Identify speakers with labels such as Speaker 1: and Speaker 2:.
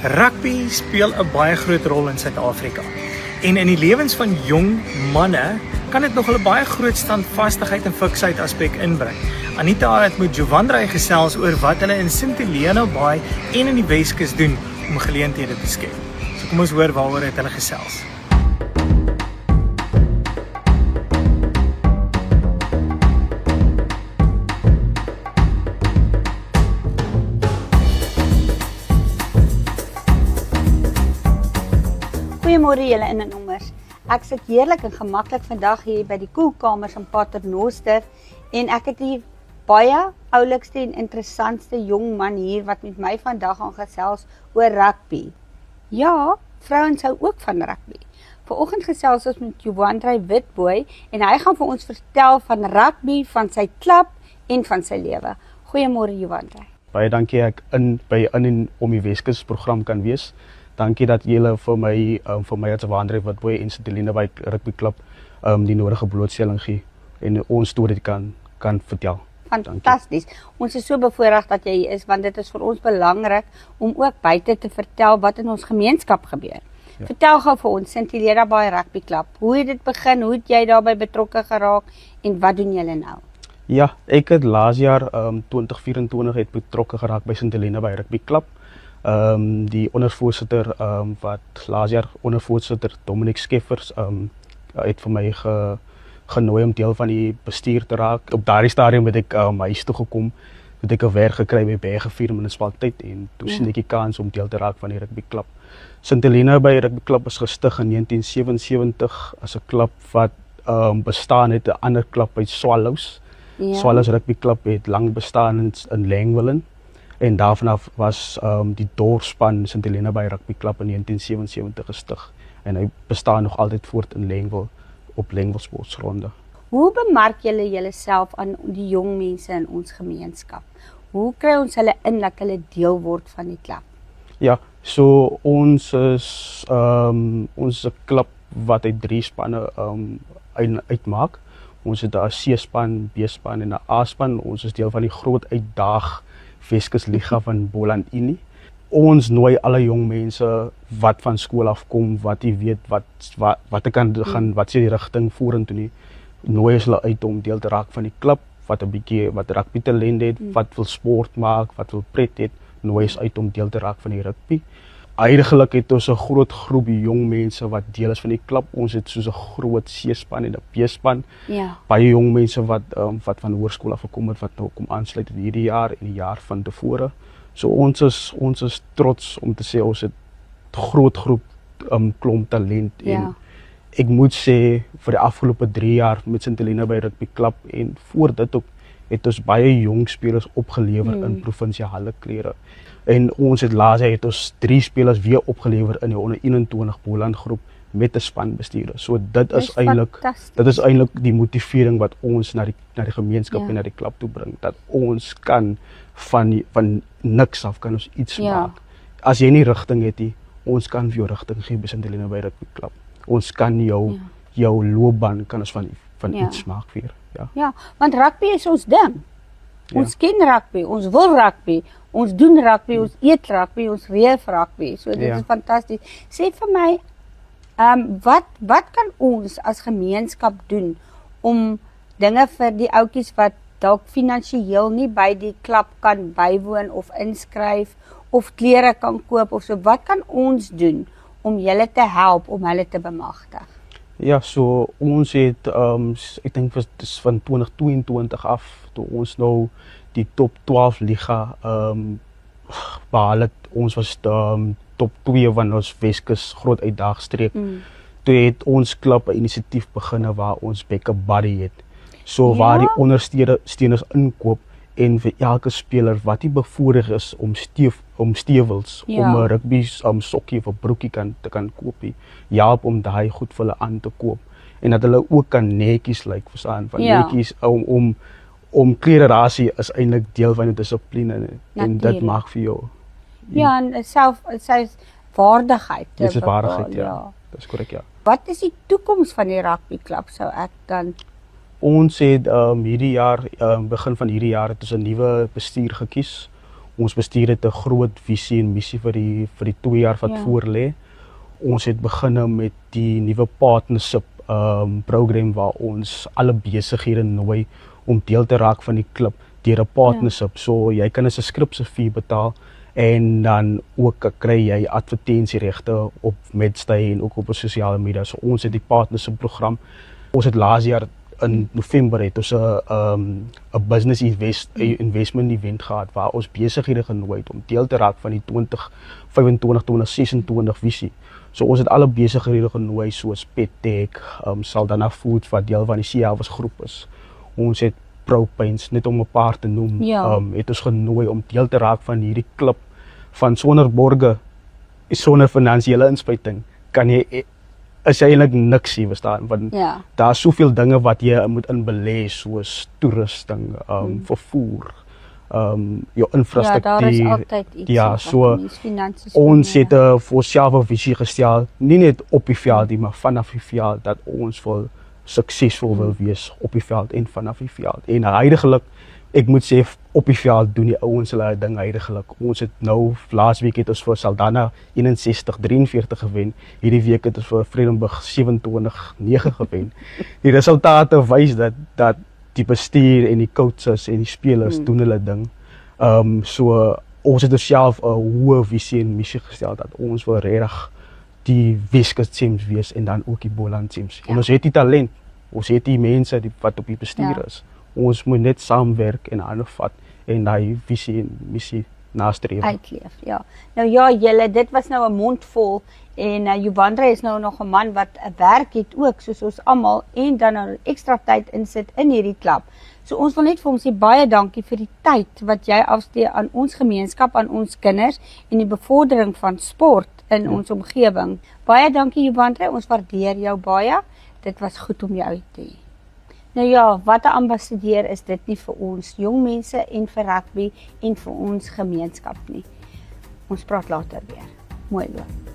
Speaker 1: Rugby speel 'n baie groot rol in Suid-Afrika. En in die lewens van jong manne kan dit nog 'n baie groot standvastigheid en fiksheid aspek inbring. Anita het met Jovandrey gesels oor wat hulle in St Helena Bay en in die Weskus doen om geleenthede te skep. So kom ons hoor waaroor het hulle gesels.
Speaker 2: Goeiemôre julle in en nommers. Ek sit heerlik en gemaklik vandag hier by die koelkamers in Paternoster en ek het hier baie oulikste en interessantste jong man hier wat met my vandag gaan gesels oor rugby. Ja, vrouens hou ook van rugby. Vanoggend gesels ons met Jovandrey Witbooi en hy gaan vir ons vertel van rugby, van sy klub en van sy lewe. Goeiemôre Jovandrey.
Speaker 3: Baie dankie ek by in en om die Weskus program kan wees. Dankie dat julle vir my as Jovandrey Witbooi en St Helena Bay Rugby Club die nodige blootstelling gee en ons storie kan vertel.
Speaker 2: Fantasties. Ons is so bevoorreg dat jy hier is want dit is vir ons belangrik om ook buite te vertel wat in ons gemeenskap gebeur. Ja. Vertel gou vir ons St Helena Bay Rugby Club. Hoe het dit begin? Hoe het jy daarbey betrokke geraak en wat doen julle nou?
Speaker 3: Ja, ek het laas jaar 2024 het betrokke geraak by St Helena Bay Rugby Club. Die ondervoorsitter wat laas jaar ondervoorsitter Dominic Skeffers het vir my genooi om deel van die bestuur te raak. Op daardie stadium het ek huis toe gekom, het ek 'n werk gekry by Bergrivier munisipaliteit en toe sien ek die kans om deel te raak van die rugby klub. St Helena Bay Rugby Club is gestig in 1977 as 'n klub wat bestaan het 'n ander klub uit Swallows. Ja. Swallows Rugby Club het lank bestaan in Langwillen. En daarvanaf was die doorspan St Helena Bay Rugby Club in 1977 gestig. En hy bestaan nog altyd voort in Langwil op Langwil Sportsgronde.
Speaker 2: Hoe bemark julle julleself aan die jong mense in ons gemeenskap? Hoe kry ons hulle in dat hulle deel word van die klub?
Speaker 3: Ja, so ons is 'n klub wat uit 3 spanne uitmaak. Ons het 'n C-span, B-span en 'n A-span. Ons is deel van die groot uitdaag Weskus Liga van Boland Unie. Ons nooi alle jong mense wat van skool af kom, wat jy weet wat ek kan gaan, wat sê die rigting vorentoe nie. Nooi hulle uit om deel te raak van die klub, wat 'n bietjie wat rugby talent het, wat wil sport maak, wat wil pret het, nooi ons uit om deel te raak van die rugby. Eindelik het ons 'n groot groep jong mense wat deel is van die klub. Ons het soos 'n groot C-span en 'n B-span.
Speaker 2: Ja.
Speaker 3: Baie jong mense wat van hoërskool af gekom het wat nou kom aansluit in hierdie jaar en die jaar van tevore. So ons is trots om te sê ons het groot groep klomp talent en ek moet sê vir die afgelope 3 jaar met St Helena Bay Rugby Club en voor dit ook het ons baie jong spelers opgelewer in provinsiale klere. En ons het laas jaar het ons 3 spelers weer opgelewer in die onder 21 Boland groep met 'n spanbestuurder. So dit is eintlik die motivering wat ons na die gemeenskap en na die klub toe bring, dat ons kan van niks af kan ons iets maak. As jy nie rigting het nie, ons kan vir jou rigting gee by St Helena Bay Rugby Club. Ons kan jou loopbaan kan ons van iets maak weer.
Speaker 2: Ja, want rugby is ons ding. Ons ken rugby, ons wil rugby, ons doen rugby, ons eet rugby, ons reef rugby. So dit is fantasties. Sê vir my, wat kan ons as gemeenskap doen om dinge vir die ouetjies wat dalk finansiëel nie by die klub kan bywoon of inskryf of klere kan koop of so, wat kan ons doen om julle te help om hulle te bemagtig?
Speaker 3: Ja, so ons het ek dink van 2022 af toe ons nou die top 12 liga behaal het. Ons was top 2 van ons Weskus groot uitdagstreek. Toe het ons klub 'n inisiatief begin waar ons Back-up Buddy het. So waar die ondersteuners inkoop en vir elke speler wat nie bevoorreg is om stewels, om 'n rugby sokkie of 'n broekie te kan koop, help om daai goed vir hulle aan te koop. En dat hulle ook kan netjies lyk, verstaan, van netjies om klererasie is eintlik deel van die dissipline en dit maak vir jou.
Speaker 2: Ja, en selfwaardigheid.
Speaker 3: Dit is waardigheid, ja. Dis korrek, ja.
Speaker 2: Wat is die toekoms van die rugby klub sou ek dan
Speaker 3: Ons het hierdie jaar, begin van hierdie jaar het ons 'n nuwe bestuur gekies. Ons bestuur het 'n groot visie en missie vir die 2 jaar wat voor lê. Ons het begin met die nuwe partnership program waar ons alle besighede nooi om deel te raak van die klub deur 'n partnership. So jy kan 'n subscripsie fee betaal en dan ook kry jy advertensieregte op Medstay en ook op sosiale media. So ons het die partnership program. Ons het laas jaar in November het ons 'n business investment event gehad waar ons besighede genooi het om deel te raak van die 2025-2026 visie. So ons het alle besighede genooi soos PetTech, Saldanha Foods wat deel van die Ciavas groep is. Ons het ProPaints, net om 'n paar te noem, het ons genooi om deel te raak van hierdie klub van sonder borge, sonder finansiële inspuiting, kan jy is jy eintlik niks hier verstaan, want daar's soveel dinge wat jy moet inbelê soos toerusting, vervoer, jou infrastruktuur.
Speaker 2: Ja, daar is altyd iets.
Speaker 3: So ons het 'n vir onsself 'n visie gestel, nie net op die veld nie, maar vanaf die veld dat ons wil suksesvol wil wees op die veld en vanaf die veld. En heidaglik, ek moet sê op die veld doen die ouens hulle ding heidaglik. Ons het nou laasweek het ons vir Saldanha 61-43 gewen. Hierdie week het ons vir Vredenburg 27-9 gewen. Die resultate wys dat die bestuur en die coaches en die spelers doen hulle ding. So ons het onsself 'n hoë visie en missie gestel dat ons wil regtig die Weskus teams wees en dan ook die Boland teams. En ons het die talent. Ons het die mense wat op die bestuur is. Ons moet net saamwerk en hande vat en daai visie en missie nastreef.
Speaker 2: Uitleef, Nou julle, dit was nou 'n mond vol en Juvandre is nou nog 'n man wat 'n werk het ook soos ons almal en dan nou ekstra tyd insit in hierdie klub. So ons wil net vir hom sê baie dankie vir die tyd wat jy afstee aan ons gemeenskap, aan ons kinders en die bevordering van sport in ons omgewing. Baie dankie Juvandre, ons waardeer jou baie. Dit was goed om jou te hê. Nou wat 'n ambassadeur is dit nie vir ons jong mense en vir rugby en vir ons gemeenskap nie. Ons praat later weer. Mooi loop.